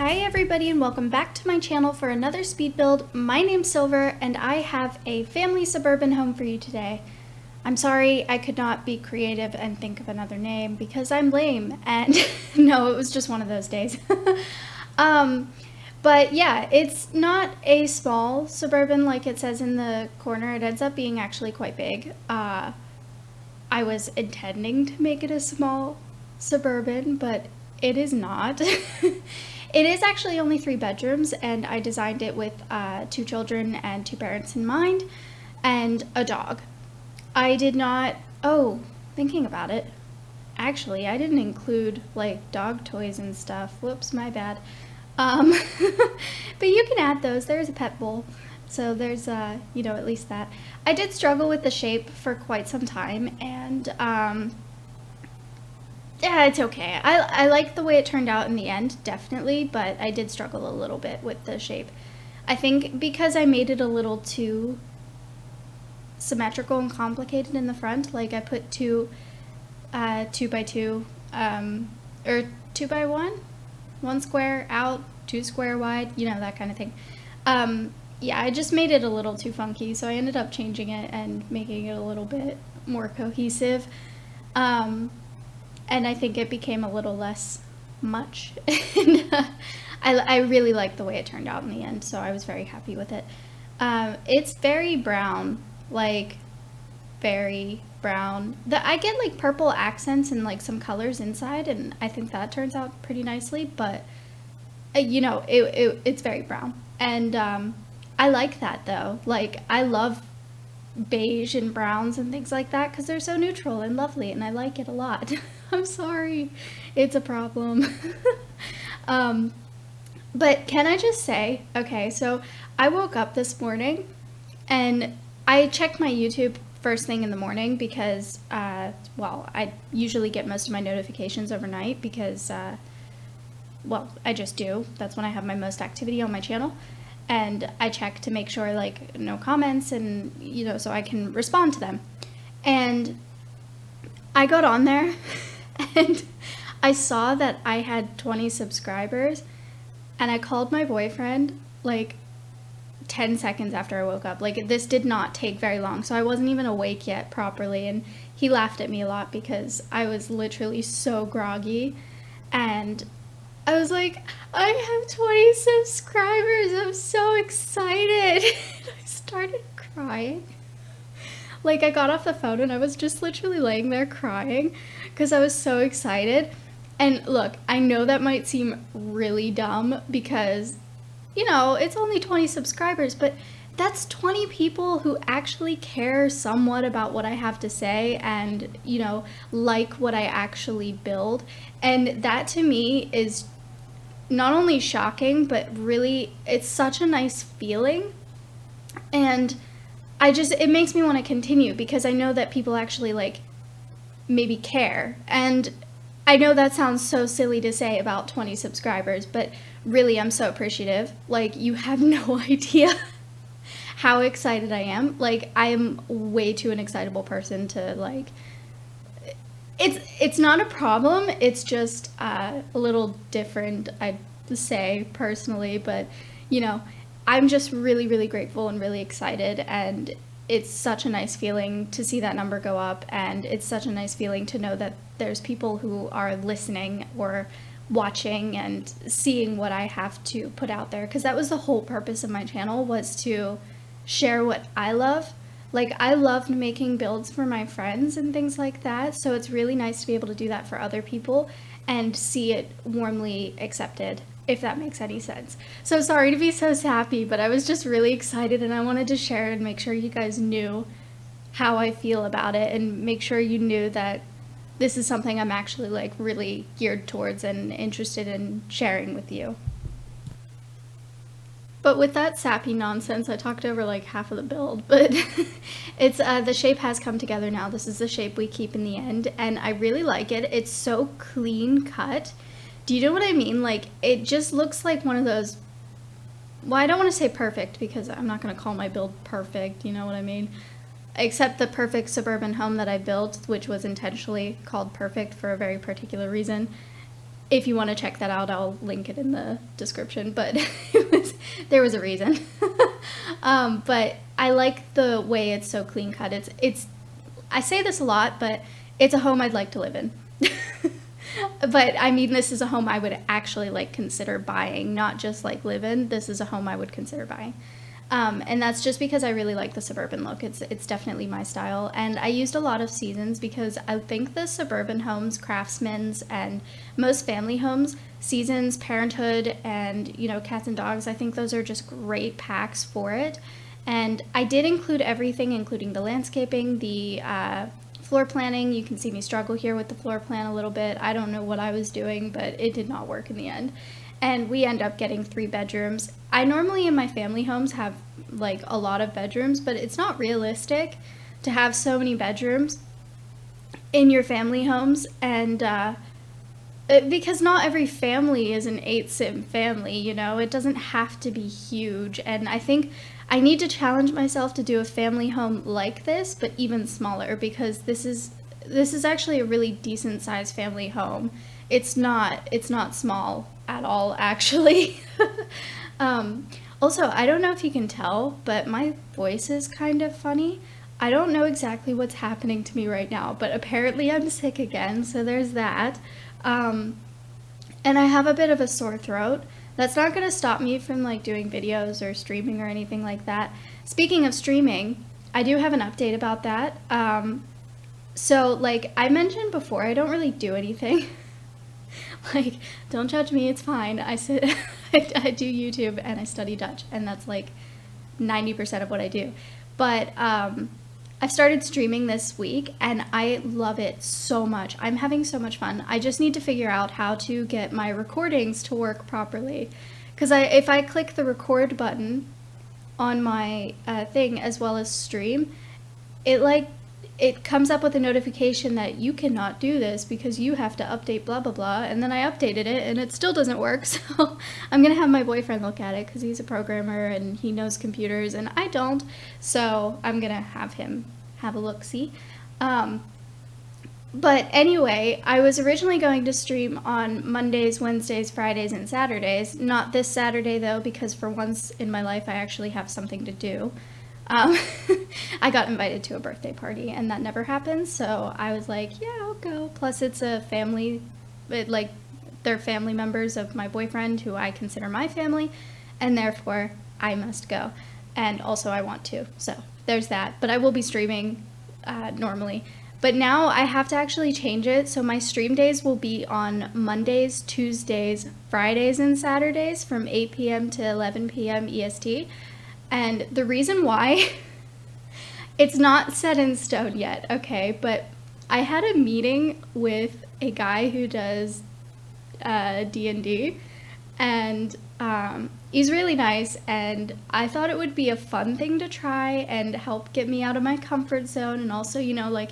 Hi everybody and welcome back to my channel for another speed build. My name's Silver and I have a family suburban home for you today. I'm sorry I could not be creative and think of another name because I'm lame and no, it was just one of those days. But yeah, it's not a small suburban like it says in the corner. It ends up being actually quite big. I was intending to make it a small suburban, but it is not. It is actually only 3 bedrooms, and I designed it with 2 children and 2 parents in mind, and a dog. I did not, thinking about it, actually, I didn't include, like, dog toys and stuff. Whoops, my bad. But you can add those. There's a pet bowl, so there's, at least that. I did struggle with the shape for quite some time, and, yeah, it's okay. I like the way it turned out in the end, definitely, but I did struggle a little bit with the shape. I think because I made it a little too symmetrical and complicated in the front, like I put 2 by 2, or 2 by 1, 1 square out, 2 square wide, that kind of thing. Yeah, I just made it a little too funky, so I ended up changing it and making it a little bit more cohesive. And I think it became a little less much. And, I really liked the way it turned out in the end, so I was very happy with it. It's very brown, like very brown. I get like purple accents and like some colors inside, and I think that turns out pretty nicely, but it's very brown. And I like that though. Like I love beige and browns and things like that because they're so neutral and lovely, and I like it a lot. I'm sorry, it's a problem. But can I just say, okay, so I woke up this morning and I checked my YouTube first thing in the morning because, I usually get most of my notifications overnight because, I just do. That's when I have my most activity on my channel. And I check to make sure, like, no comments and, so I can respond to them. And I got on there and I saw that I had 20 subscribers, and I called my boyfriend, like, 10 seconds after I woke up. Like, this did not take very long, so I wasn't even awake yet properly, and he laughed at me a lot because I was literally so groggy, and I was like, I have 20 subscribers, I'm so excited. I started crying. Like, I got off the phone and I was just literally laying there crying because I was so excited. And look, I know that might seem really dumb because, it's only 20 subscribers, but that's 20 people who actually care somewhat about what I have to say and, like what I actually build. And that to me is not only shocking, but really, it's such a nice feeling. And it makes me want to continue because I know that people actually, like, maybe care. And I know that sounds so silly to say about 20 subscribers, but really, I'm so appreciative. Like, you have no idea how excited I am. Like, I am way too an excitable person to, like, it's not a problem. It's just a little different, I'd say, personally. But, I'm just really, really grateful and really excited. And it's such a nice feeling to see that number go up. And it's such a nice feeling to know that there's people who are listening or watching and seeing what I have to put out there. Because that was the whole purpose of my channel, was to share what I love. Like, I loved making builds for my friends and things like that, so it's really nice to be able to do that for other people and see it warmly accepted, if that makes any sense. So sorry to be so sappy, but I was just really excited and I wanted to share and make sure you guys knew how I feel about it and make sure you knew that this is something I'm actually, like, really geared towards and interested in sharing with you. But with that sappy nonsense, I talked over like half of the build, but it's the shape has come together now. This is the shape we keep in the end, and I really like it. It's so clean cut. Do you know what I mean? Like, it just looks like one of those, well, I don't want to say perfect because I'm not going to call my build perfect, you know what I mean? Except the perfect suburban home that I built, which was intentionally called perfect for a very particular reason. if you want to check that out, I'll link it in the description, but there was a reason. But I like the way it's so clean cut. I say this a lot, but it's a home I'd like to live in. But I mean, this is a home I would actually like consider buying, not just like live in. This is a home I would consider buying. And that's just because I really like the suburban look. It's definitely my style. And I used a lot of seasons because I think the suburban homes, Craftsman's, and most family homes, seasons, parenthood, and, you know, cats and dogs, I think those are just great packs for it. And I did include everything, including the landscaping, the floor planning. You can see me struggle here with the floor plan a little bit. I don't know what I was doing, but it did not work in the end. And we end up getting 3 bedrooms. I normally in my family homes have like a lot of bedrooms, but it's not realistic to have so many bedrooms in your family homes. And because not every family is an 8-sim family, you know, it doesn't have to be huge. And I think I need to challenge myself to do a family home like this, but even smaller, because this is actually a really decent sized family home. It's not small at all, actually. Also, I don't know if you can tell, but my voice is kind of funny. I don't know exactly what's happening to me right now, but apparently I'm sick again, so there's that. And I have a bit of a sore throat. That's not going to stop me from like doing videos or streaming or anything like that. Speaking of streaming, I do have an update about that. So like I mentioned before, I don't really do anything. Like, don't judge me, it's fine. I do YouTube and I study Dutch, and that's like 90% of what I do. But I've started streaming this week and I love it so much. I'm having so much fun. I just need to figure out how to get my recordings to work properly. Because if I click the record button on my thing as well as stream, it comes up with a notification that you cannot do this because you have to update blah blah blah, and then I updated it and it still doesn't work. So I'm gonna have my boyfriend look at it because he's a programmer and he knows computers and I don't, so I'm gonna have him have a look-see. But anyway, I was originally going to stream on Mondays, Wednesdays, Fridays, and Saturdays. Not this Saturday though, because for once in my life I actually have something to do. I got invited to a birthday party and that never happened, so I was like, yeah, I'll go. Plus it's a family, they're family members of my boyfriend who I consider my family, and therefore I must go. And also I want to, so there's that. But I will be streaming normally. But now I have to actually change it, so my stream days will be on Mondays, Tuesdays, Fridays, and Saturdays from 8 p.m. to 11 p.m. EST. And the reason why, it's not set in stone yet, okay? But I had a meeting with a guy who does D&D, and he's really nice, and I thought it would be a fun thing to try and help get me out of my comfort zone, and also, you know, like,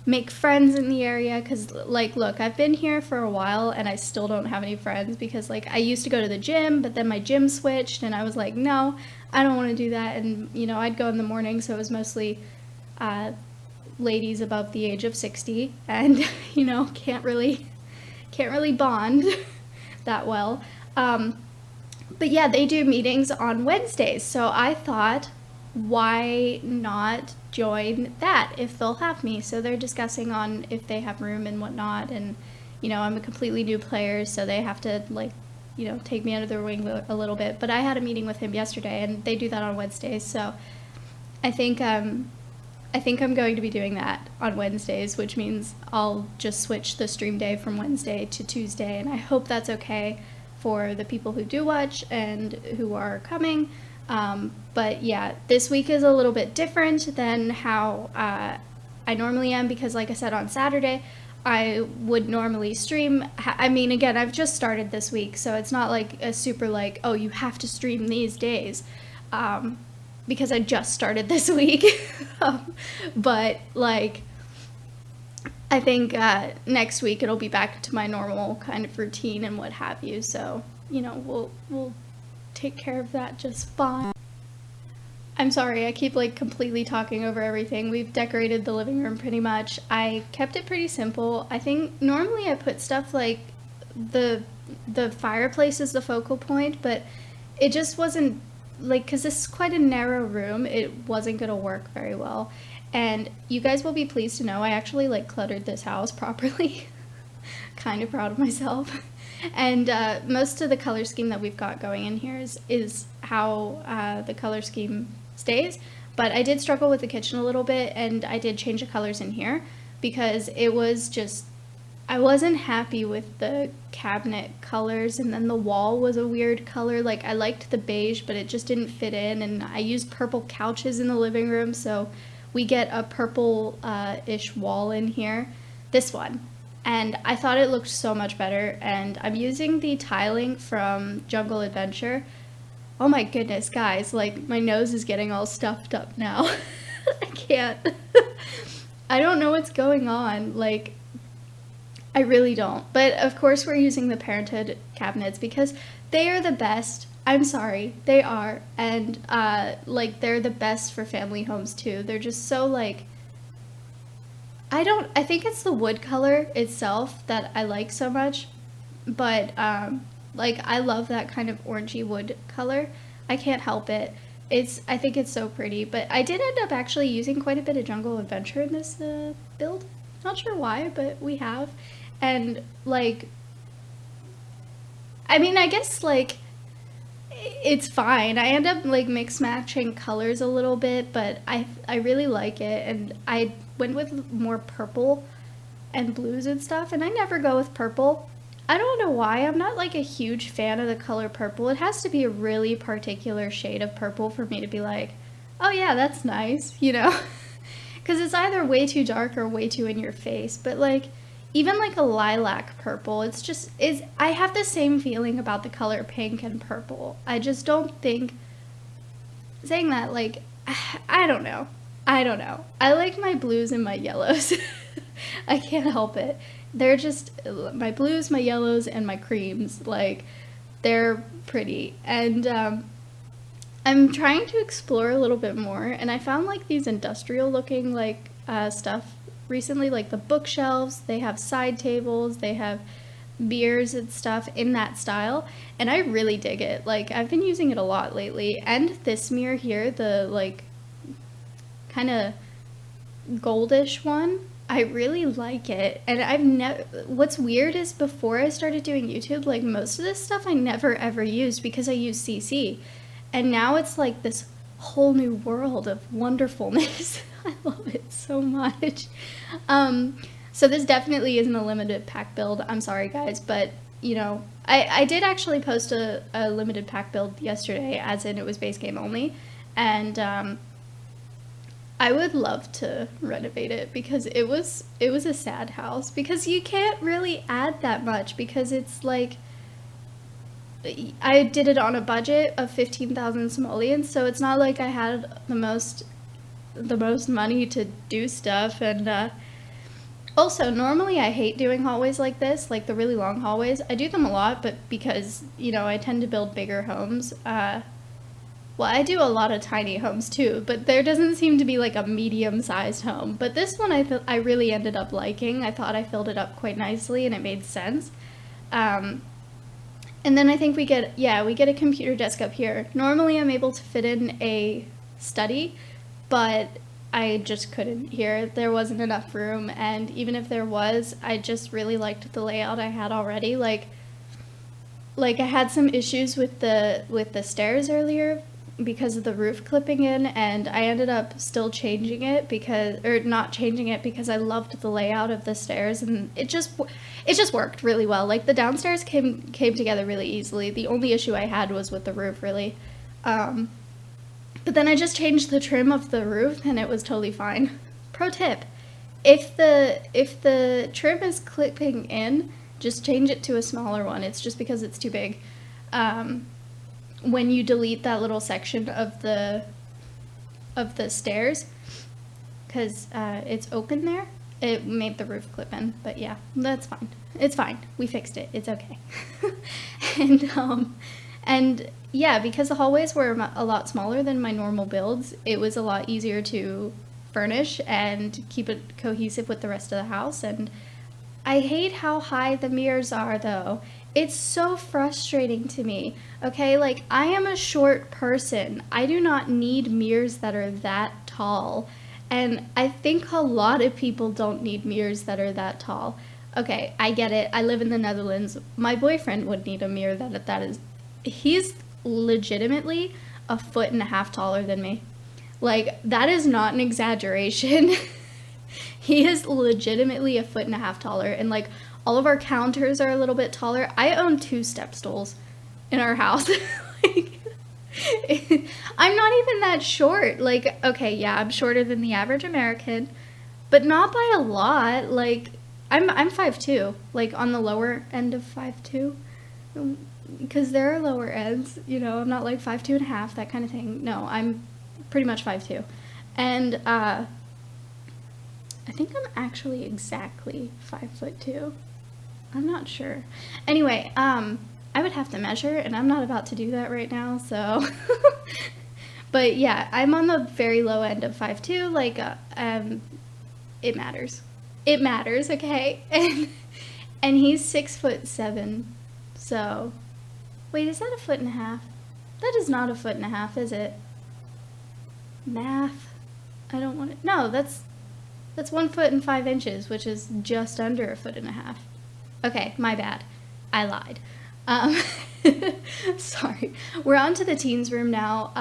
make friends in the area, because, like, look, I've been here for a while, and I still don't have any friends, because, like, I used to go to the gym, but then my gym switched, and I was like, no, I don't want to do that. And, you know, I'd go in the morning, so it was mostly ladies above the age of 60, and, you know, can't really bond that well. But yeah, they do meetings on Wednesdays, so I thought, why not join that if they'll have me? So they're discussing on if they have room and whatnot, and, you know, I'm a completely new player, so they have to, like, you know, take me under their wing a little bit. But I had a meeting with him yesterday, and they do that on Wednesdays, so I think I'm going to be doing that on Wednesdays, which means I'll just switch the stream day from Wednesday to Tuesday, and I hope that's okay for the people who do watch and who are coming. But yeah, this week is a little bit different than how I normally am, because like I said, on Saturday I would normally stream. I mean, again, I've just started this week, so it's not like a super like, oh, you have to stream these days, because I just started this week. But like, I think next week it'll be back to my normal kind of routine and what have you, so, you know, we'll take care of that just fine. I'm sorry, I keep like completely talking over everything. We've decorated the living room pretty much. I kept it pretty simple. I think normally I put stuff like the fireplace is the focal point, but it just wasn't like, because this is quite a narrow room, it wasn't gonna work very well. And you guys will be pleased to know I actually like cluttered this house properly. Kind of proud of myself. And most of the color scheme that we've got going in here is how the color scheme stays. But I did struggle with the kitchen a little bit, and I did change the colors in here because it was just, I wasn't happy with the cabinet colors, and then the wall was a weird color. Like, I liked the beige, but it just didn't fit in, and I used purple couches in the living room, so we get a purple-ish wall in here. This one. And I thought it looked so much better, and I'm using the tiling from Jungle Adventure. Oh my goodness, guys, like, my nose is getting all stuffed up now. I can't. I don't know what's going on, like, I really don't. But of course we're using the Parenthood cabinets because they are the best. I'm sorry, they are. And, like, they're the best for family homes too. They're just so, like, I think it's the wood color itself that I like so much, but like, I love that kind of orangey wood color. I can't help it. I think it's so pretty, but I did end up actually using quite a bit of Jungle Adventure in this build. Not sure why, but we have. And like, I mean, I guess like, it's fine. I end up like mix matching colors a little bit, but I really like it, and I went with more purple and blues and stuff, and I never go with purple. I don't know why. I'm not like a huge fan of the color purple. It has to be a really particular shade of purple for me to be like, oh yeah, that's nice, you know? Because it's either way too dark or way too in your face. But like, even like a lilac purple, I have the same feeling about the color pink and purple. I just don't think, saying that, like, I don't know. I like my blues and my yellows. I can't help it. They're just, my blues, my yellows, and my creams, like, they're pretty. And I'm trying to explore a little bit more, and I found like these industrial looking like stuff recently, like the bookshelves. They have side tables, they have mirrors and stuff in that style, and I really dig it. Like, I've been using it a lot lately. And this mirror here, the like kind of goldish one, I really like it. And I've never, what's weird is before I started doing YouTube, like, most of this stuff I never ever used because I use CC, and now it's like this whole new world of wonderfulness. I love it so much. So this definitely isn't a limited pack build. I'm sorry guys, but you know, I did actually post a limited pack build yesterday, as in it was base game only, and I would love to renovate it because it was a sad house, because you can't really add that much because it's like, I did it on a budget of 15,000 simoleons, so it's not like I had the most money to do stuff. And also, normally I hate doing hallways like this, like the really long hallways. I do them a lot, but because, you know, I tend to build bigger homes, well, I do a lot of tiny homes too, but there doesn't seem to be like a medium-sized home. But this one I really ended up liking. I thought I filled it up quite nicely and it made sense. And then I think we get a computer desk up here. Normally I'm able to fit in a study, but I just couldn't here. There wasn't enough room, and even if there was, I just really liked the layout I had already. Like I had some issues with the stairs earlier because of the roof clipping in, and I ended up still changing it not changing it because I loved the layout of the stairs, and it just worked really well. Like, the downstairs came together really easily. The only issue I had was with the roof, really. But then I just changed the trim of the roof and it was totally fine. Pro tip: if the trim is clipping in, just change it to a smaller one. It's just because it's too big. When you delete that little section of the stairs, because it's open there, it made the roof clip in. But yeah, that's fine. It's fine. We fixed it. It's okay. And yeah, because the hallways were a lot smaller than my normal builds, it was a lot easier to furnish and keep it cohesive with the rest of the house. And I hate how high the mirrors are though. It's so frustrating to me. Okay, like I am a short person. I do not need mirrors that are that tall. And I think a lot of people don't need mirrors that are that tall. Okay, I get it. I live in the Netherlands. My boyfriend would need a mirror that is, he's legitimately a foot and a half taller than me. Like, that is not an exaggeration. He is legitimately a foot and a half taller, and like all of our counters are a little bit taller. I own 2 step stools in our house. Like, I'm not even that short. Like, okay, yeah, I'm shorter than the average American, but not by a lot. Like, I'm 5'2", like on the lower end of 5'2", because there are lower ends. You know, I'm not like 5'2 and a half, that kind of thing. No, I'm pretty much 5'2", and I think I'm actually exactly 5'2". I'm not sure. Anyway, I would have to measure, and I'm not about to do that right now, so. But yeah, I'm on the very low end of 5'2". Like, it matters. It matters, okay? And he's 6'7". So, wait, is that a foot and a half? That is not a foot and a half, is it? Math. I don't want to. No, that's 1 foot and 5 inches, which is just under a foot and a half. Okay, my bad. I lied. Sorry. We're on to the teens room now.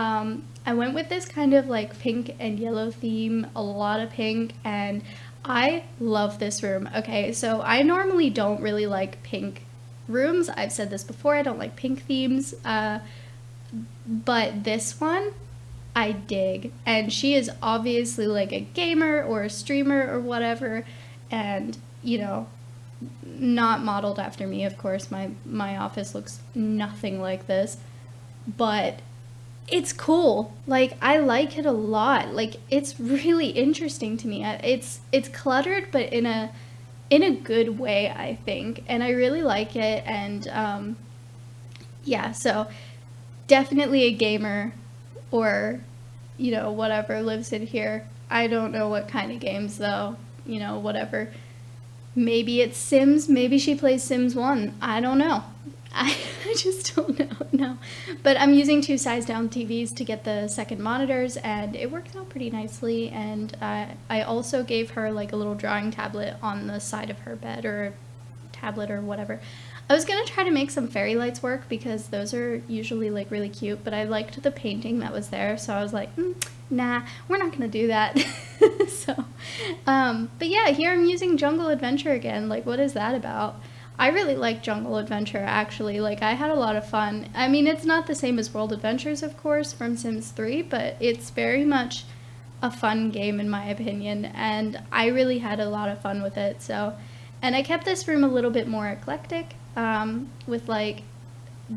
I went with this kind of like pink and yellow theme, a lot of pink, and I love this room. Okay, so I normally don't really like pink rooms. I've said this before, I don't like pink themes, but this one I dig. And she is obviously like a gamer or a streamer or whatever, and you know, not modeled after me, of course. My office looks nothing like this, but it's cool. Like, I like it a lot. Like, it's really interesting to me. It's cluttered, but in a good way, I think, and I really like it. And yeah, so definitely a gamer, or you know, whatever lives in here. I don't know what kind of games though, you know, whatever. Maybe it's Sims, maybe she plays Sims 1. I don't know. I just don't know, no. But I'm using 2 size down TVs to get the second monitors, and it works out pretty nicely. And I also gave her like a little drawing tablet on the side of her bed, or tablet or whatever. I was gonna try to make some fairy lights work because those are usually like really cute, but I liked the painting that was there, so I was like, nah, we're not gonna do that. So, but yeah, here I'm using Jungle Adventure again. Like, what is that about? I really like Jungle Adventure, actually. Like, I had a lot of fun. I mean, it's not the same as World Adventures, of course, from Sims 3, but it's very much a fun game in my opinion, and I really had a lot of fun with it. So, and I kept this room a little bit more eclectic, with like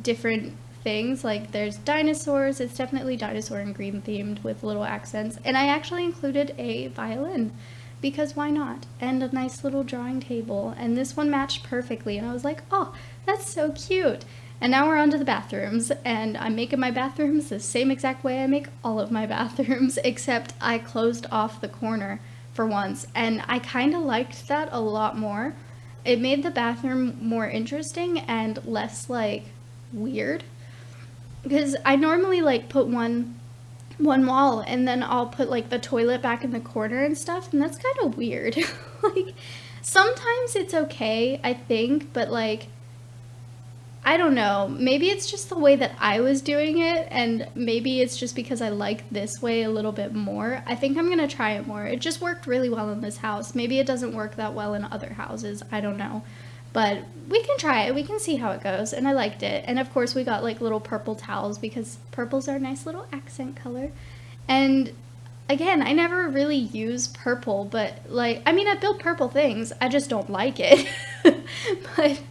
different things. Like, there's dinosaurs. It's definitely dinosaur and green themed with little accents, and I actually included a violin because why not, and a nice little drawing table, and this one matched perfectly, and I was like, oh, that's so cute. And now we're on to the bathrooms, and I'm making my bathrooms the same exact way I make all of my bathrooms, except I closed off the corner for once, and I kind of liked that a lot more. It made the bathroom more interesting and less like weird, because I normally like put one wall and then I'll put like the toilet back in the corner and stuff, and that's kind of weird. Like, sometimes it's okay, I think, but like, I don't know, maybe it's just the way that I was doing it, and maybe it's just because I like this way a little bit more. I think I'm gonna try it more. It just worked really well in this house. Maybe it doesn't work that well in other houses, I don't know. But we can try it, we can see how it goes, and I liked it. And of course we got like little purple towels because purples are a nice little accent color. And again, I never really use purple, but like, I mean, I build purple things, I just don't like it. But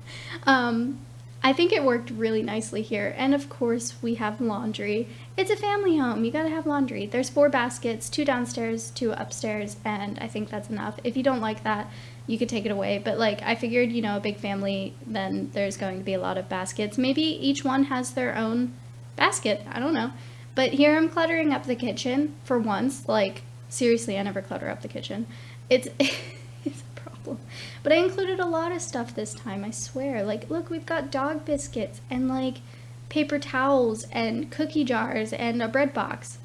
I think it worked really nicely here. And of course we have laundry. It's a family home, you gotta have laundry. There's 4 baskets, 2 downstairs, 2 upstairs, and I think that's enough. If you don't like that, you could take it away. But like, I figured, you know, a big family, then there's going to be a lot of baskets. Maybe each one has their own basket, I don't know. But here I'm cluttering up the kitchen for once. Like, seriously, I never clutter up the kitchen. It's it's a problem. problem. But I included a lot of stuff this time, I swear. Like, look, we've got dog biscuits and like paper towels and cookie jars and a bread box.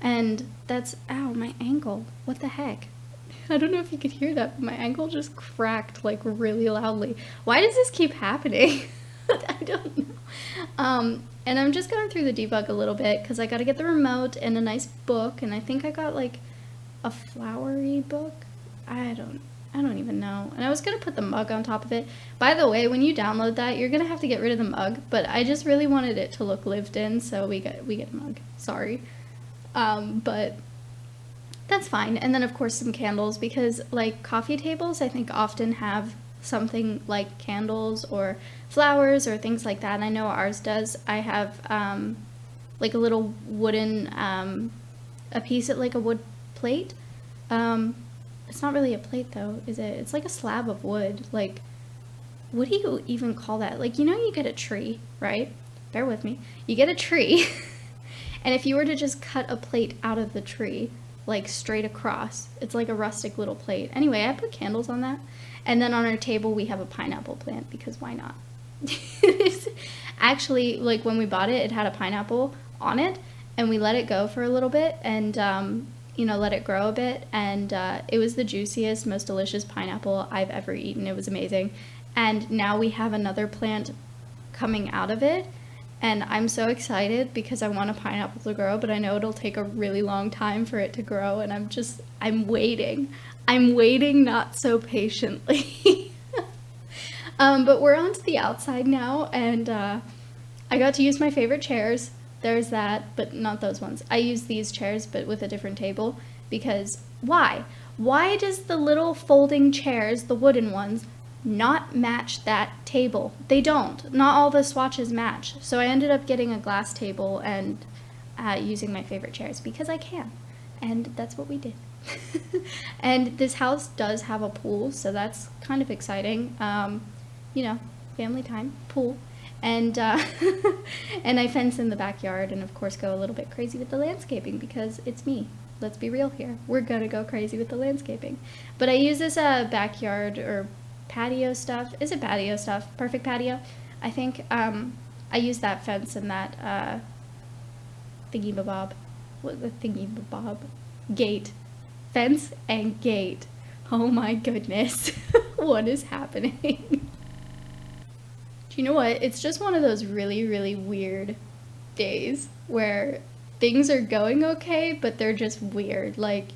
And that's, ow, my ankle. What the heck? I don't know if you could hear that, but my ankle just cracked like really loudly. Why does this keep happening? I don't know. And I'm just going through the debug a little bit because I got to get the remote and a nice book, and I think I got like a flowery book. I don't even know. And I was gonna put the mug on top of it. By the way, when you download that, you're gonna have to get rid of the mug, but I just really wanted it to look lived in, so we get a mug. Sorry. But that's fine. And then of course some candles, because like coffee tables I think often have something like candles or flowers or things like that. And I know ours does. I have like a little wooden a piece of like a wood plate. It's not really a plate though, is it? It's like a slab of wood. Like, what do you even call that? Like, you know, you get a tree, right? Bear with me. You get a tree and if you were to just cut a plate out of the tree, like straight across, it's like a rustic little plate. Anyway, I put candles on that. And then on our table we have a pineapple plant, because why not? Actually, like when we bought it, it had a pineapple on it, and we let it go for a little bit and you know, let it grow a bit, and it was the juiciest, most delicious pineapple I've ever eaten. It was amazing. And now we have another plant coming out of it, and I'm so excited because I want a pineapple to grow, but I know it'll take a really long time for it to grow, and I'm waiting. I'm waiting not so patiently. But we're on to the outside now, and I got to use my favorite chairs. There's that, but not those ones. I use these chairs, but with a different table, because why? Why does the little folding chairs, the wooden ones, not match that table? They don't. Not all the swatches match. So I ended up getting a glass table and using my favorite chairs because I can. And that's what we did. And this house does have a pool, so that's kind of exciting. You know, family time, pool. And and I fence in the backyard, and of course go a little bit crazy with the landscaping because it's me. Let's be real here. We're gonna go crazy with the landscaping. But I use this backyard or patio stuff. Is it patio stuff? Perfect patio? I think I use that fence and that thingy-bob. What the thingy-bob? Gate. Fence and gate. Oh my goodness. What is happening? You know what? It's just one of those really, really weird days where things are going okay, but they're just weird. Like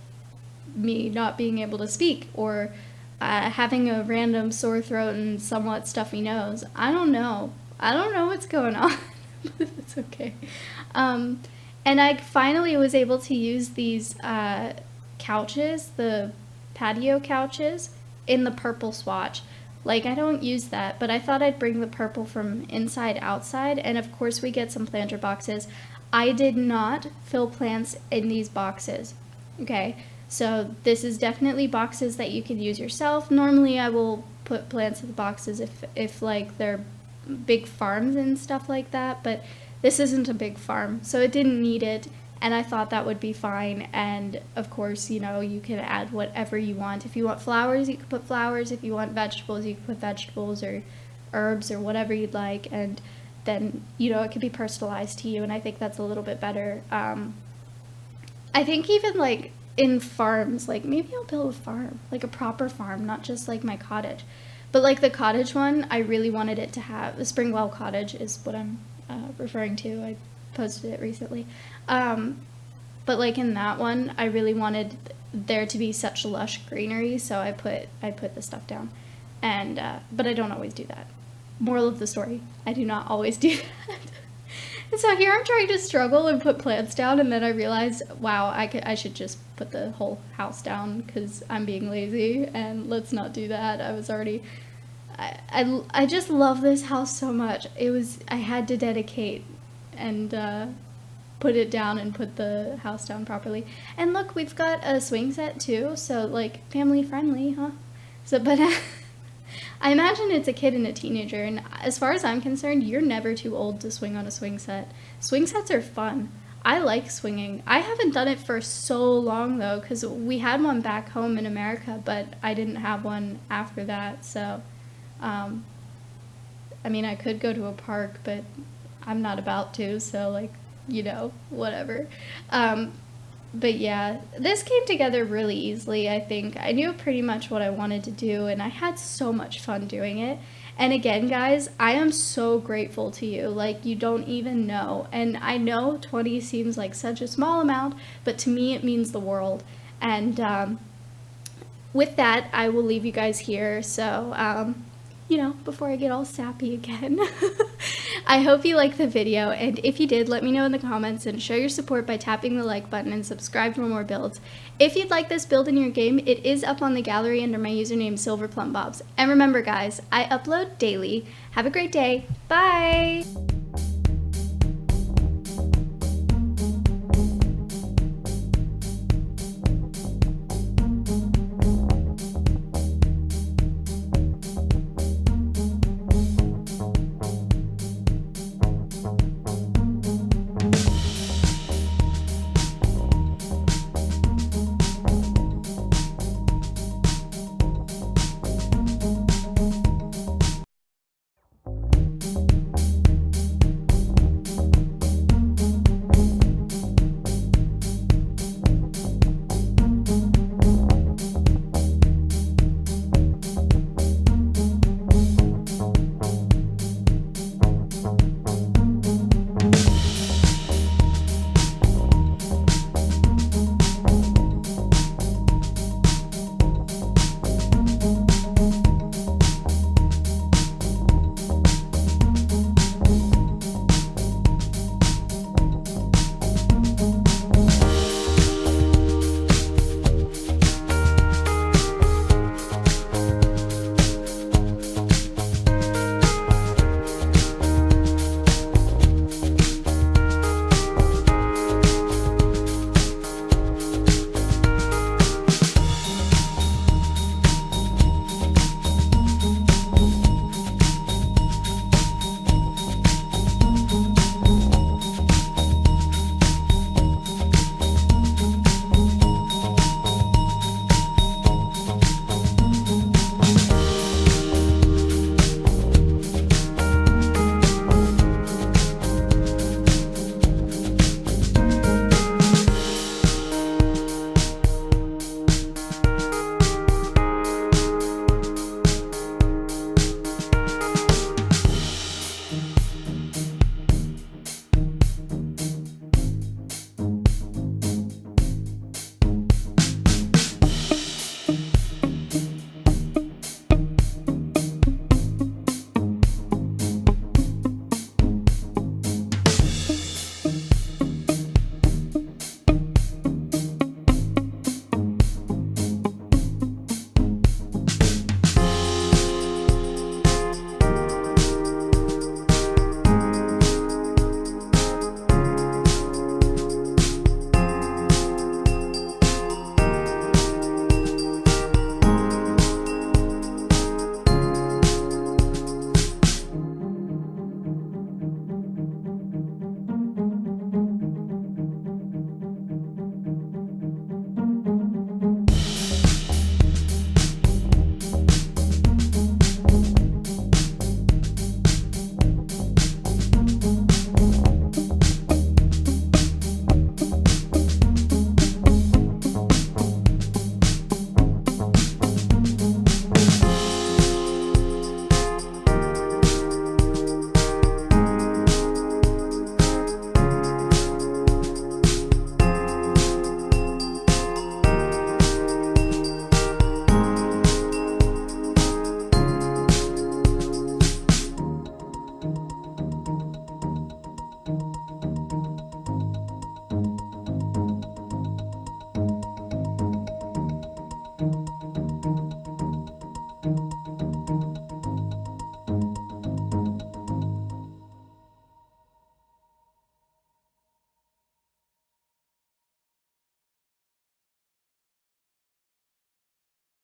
me not being able to speak, or having a random sore throat and somewhat stuffy nose. I don't know. I don't know what's going on, but it's okay. And I finally was able to use these couches, the patio couches, in the purple swatch. Like, I don't use that, but I thought I'd bring the purple from inside outside, and of course we get some planter boxes. I did not fill plants in these boxes, okay? So this is definitely boxes that you can use yourself. Normally I will put plants in the boxes if like they're big farms and stuff like that, but this isn't a big farm, so it didn't need it. And I thought that would be fine. And of course, you know, you can add whatever you want. If you want flowers, you can put flowers. If you want vegetables, you can put vegetables or herbs or whatever you'd like. And then, you know, it can be personalized to you. And I think that's a little bit better. I think even like in farms, like maybe I'll build a farm, like a proper farm, not just like my cottage. But like the cottage one, I really wanted it to have, the Springwell cottage is what I'm referring to. I posted it recently. But like in that one, I really wanted there to be such lush greenery, so I put the stuff down. And but I don't always do that. Moral of the story, I do not always do that. And so here I'm trying to struggle and put plants down, and then I realized, wow, I should just put the whole house down because I'm being lazy, and let's not do that. I was already I just love this house so much. I had to dedicate and put it down and put the house down properly. And look, we've got a swing set too, so like family friendly, huh? So, but I imagine it's a kid and a teenager, and as far as I'm concerned, you're never too old to swing on a swing set. Swing sets are fun. I like swinging. I haven't done it for so long though, because we had one back home in America, but I didn't have one after that. So, I mean, I could go to a park, but I'm not about to. So, like, whatever. But yeah, this came together really easily, I think. I knew pretty much what I wanted to do, and I had so much fun doing it. And again, guys, I am so grateful to you. Like, you don't even know. And I know 20 seems like such a small amount, but to me, it means the world. And with that, I will leave you guys here. So, before I get all sappy again. I hope you liked the video, and if you did, let me know in the comments and show your support by tapping the like button and subscribe for more builds. If you'd like this build in your game, it is up on the gallery under my username Silverplumbobs. And remember guys, I upload daily. Have a great day. Bye!